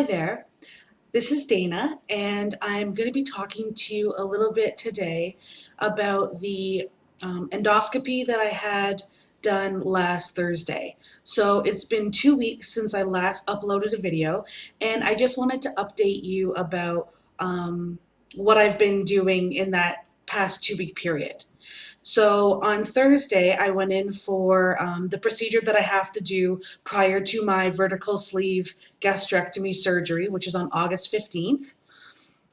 there, this is Dana, and I'm going to be talking to you a little bit today about the endoscopy that I had done last Thursday. So it's been 2 weeks since I last uploaded a video, and I just wanted to update you about what I've been doing in that past 2 week period. So on Thursday, I went in for the procedure that I have to do prior to my vertical sleeve gastrectomy surgery, which is on August 15th.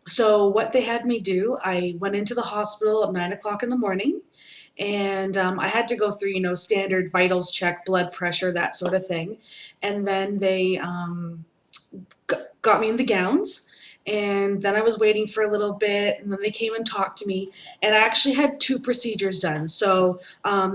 So what they had me do, I went into the hospital at 9 o'clock in the morning, and I had to go through, standard vitals check, blood pressure, that sort of thing. And then they got me in the gowns, and then I was waiting for a little bit, and then they came and talked to me, and I actually had 2 procedures done. So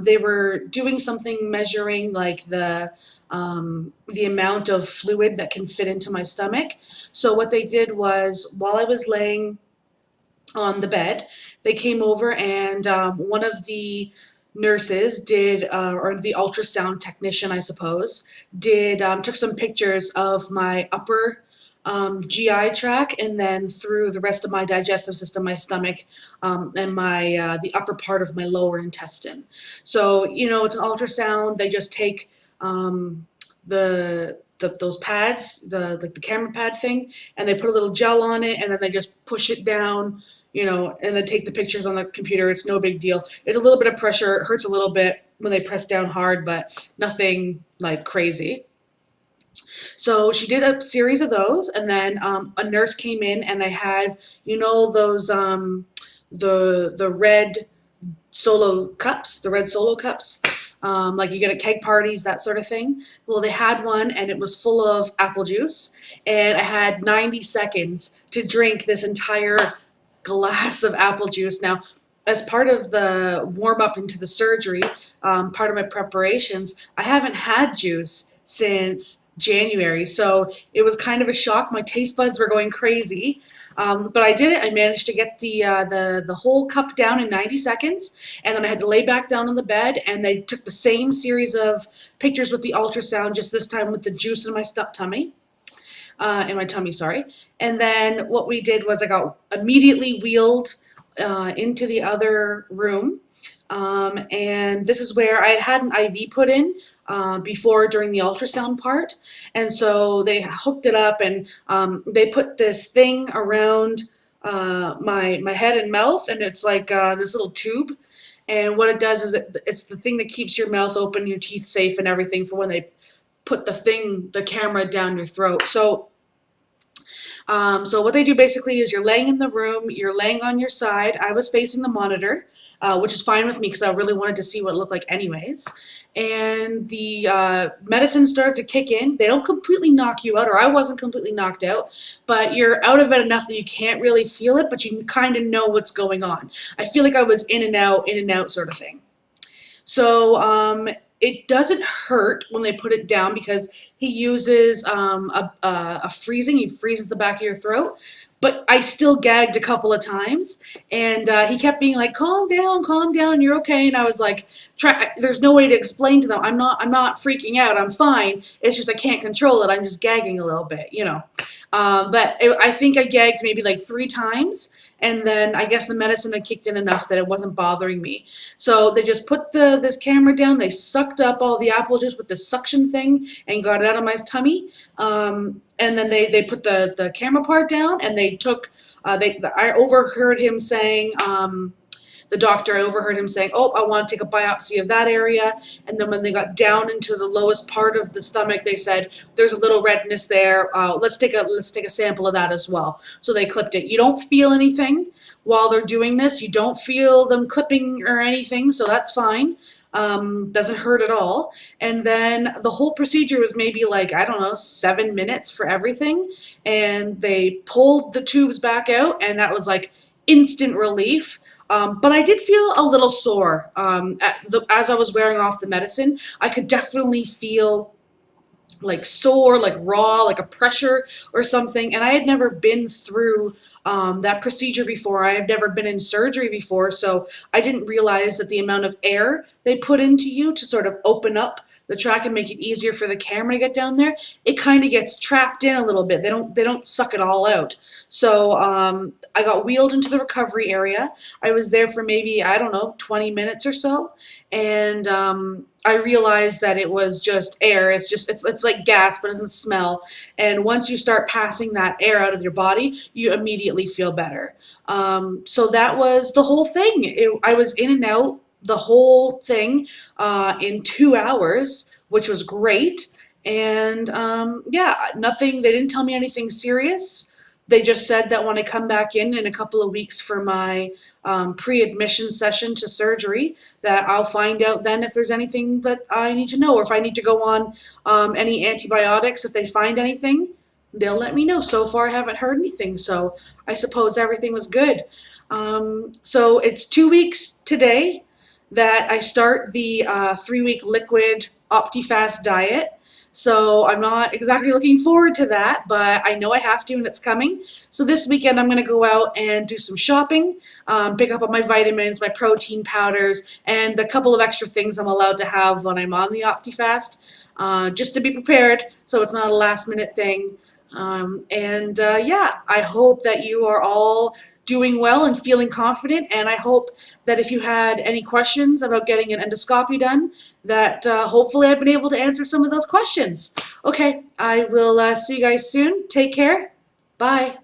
they were doing something measuring like the amount of fluid that can fit into my stomach. So what they did was, while I was laying on the bed, they came over, and one of the nurses did, or the ultrasound technician, I suppose, did took some pictures of my upper GI tract, and then through the rest of my digestive system, my stomach, and my the upper part of my lower intestine. So it's an ultrasound. They just take those pads, the camera pad thing, and they put a little gel on it, and then they just push it down, and then take the pictures on the computer. It's no big deal. It's a little bit of pressure. It hurts a little bit when they press down hard, but nothing like crazy. So she did a series of those, and then a nurse came in, and they had, those the red solo cups, like you get at keg parties, that sort of thing. Well, they had one, and it was full of apple juice, and I had 90 seconds to drink this entire glass of apple juice. Now, as part of the warm-up into the surgery, part of my preparations, I haven't had juice since January, so it was kind of a shock. My taste buds were going crazy, but I did it. I managed to get the whole cup down in 90 seconds, and then I had to lay back down on the bed, and they took the same series of pictures with the ultrasound, just this time with the juice in my tummy. In my tummy, sorry. And then what we did was I got immediately wheeled into the other room, and this is where I had an IV put in before, during the ultrasound part, and so they hooked it up, and they put this thing around my head and mouth, and it's like this little tube, and what it does is it's the thing that keeps your mouth open, your teeth safe, and everything for when they put the camera down your throat. So what they do basically is, you're laying in the room, you're laying on your side. I was facing the monitor, which is fine with me because I really wanted to see what it looked like anyways. And the medicine started to kick in. They don't completely knock you out, or I wasn't completely knocked out, but you're out of it enough that you can't really feel it, but you kind of know what's going on. I feel like I was in and out sort of thing. So it doesn't hurt when they put it down, because he uses a freezing. He freezes the back of your throat. But I still gagged a couple of times, and he kept being like, calm down, you're okay. And I was like, there's no way to explain to them, I'm not freaking out, I'm fine. It's just I can't control it. I'm just gagging a little bit, I think I gagged maybe like 3 times, and then I guess the medicine had kicked in enough that it wasn't bothering me. So they just put this camera down, they sucked up all the apple juice with the suction thing and got it out of my tummy. And then they put the camera part down, and they took, I overheard him saying, the doctor, I overheard him saying, oh, I want to take a biopsy of that area. And then when they got down into the lowest part of the stomach, they said, there's a little redness there. Let's take a sample of that as well. So they clipped it. You don't feel anything while they're doing this. You don't feel them clipping or anything, so that's fine. Doesn't hurt at all. And then the whole procedure was maybe like, I don't know, 7 minutes for everything. And they pulled the tubes back out, and that was like instant relief. But I did feel a little sore as I was wearing off the medicine. I could definitely feel like sore, like raw, like a pressure or something. And I had never been through that procedure before. I have never been in surgery before, so I didn't realize that the amount of air they put into you to sort of open up the track and make it easier for the camera to get down there, it kind of gets trapped in a little bit. They don't suck it all out. So I got wheeled into the recovery area. I was there for maybe, I don't know, 20 minutes or so, and I realized that it was just air. It's like gas, but it doesn't smell. And once you start passing that air out of your body, you immediately feel better. So that was the whole thing. I was in and out the whole thing in 2 hours, which was great. And yeah, nothing. They didn't tell me anything serious. They just said that when I come back in a couple of weeks for my pre-admission session to surgery, that I'll find out then if there's anything that I need to know, or if I need to go on any antibiotics. If they find anything, they'll let me know. So far, I haven't heard anything, so I suppose everything was good. So it's 2 weeks today that I start the 3-week liquid OptiFast diet. So I'm not exactly looking forward to that, but I know I have to and it's coming. So this weekend I'm going to go out and do some shopping, pick up on my vitamins, my protein powders, and a couple of extra things I'm allowed to have when I'm on the OptiFast, just to be prepared so it's not a last minute thing. Yeah, I hope that you are all doing well and feeling confident, and I hope that if you had any questions about getting an endoscopy done, that hopefully I've been able to answer some of those questions. Okay, I will see you guys soon. Take care. Bye.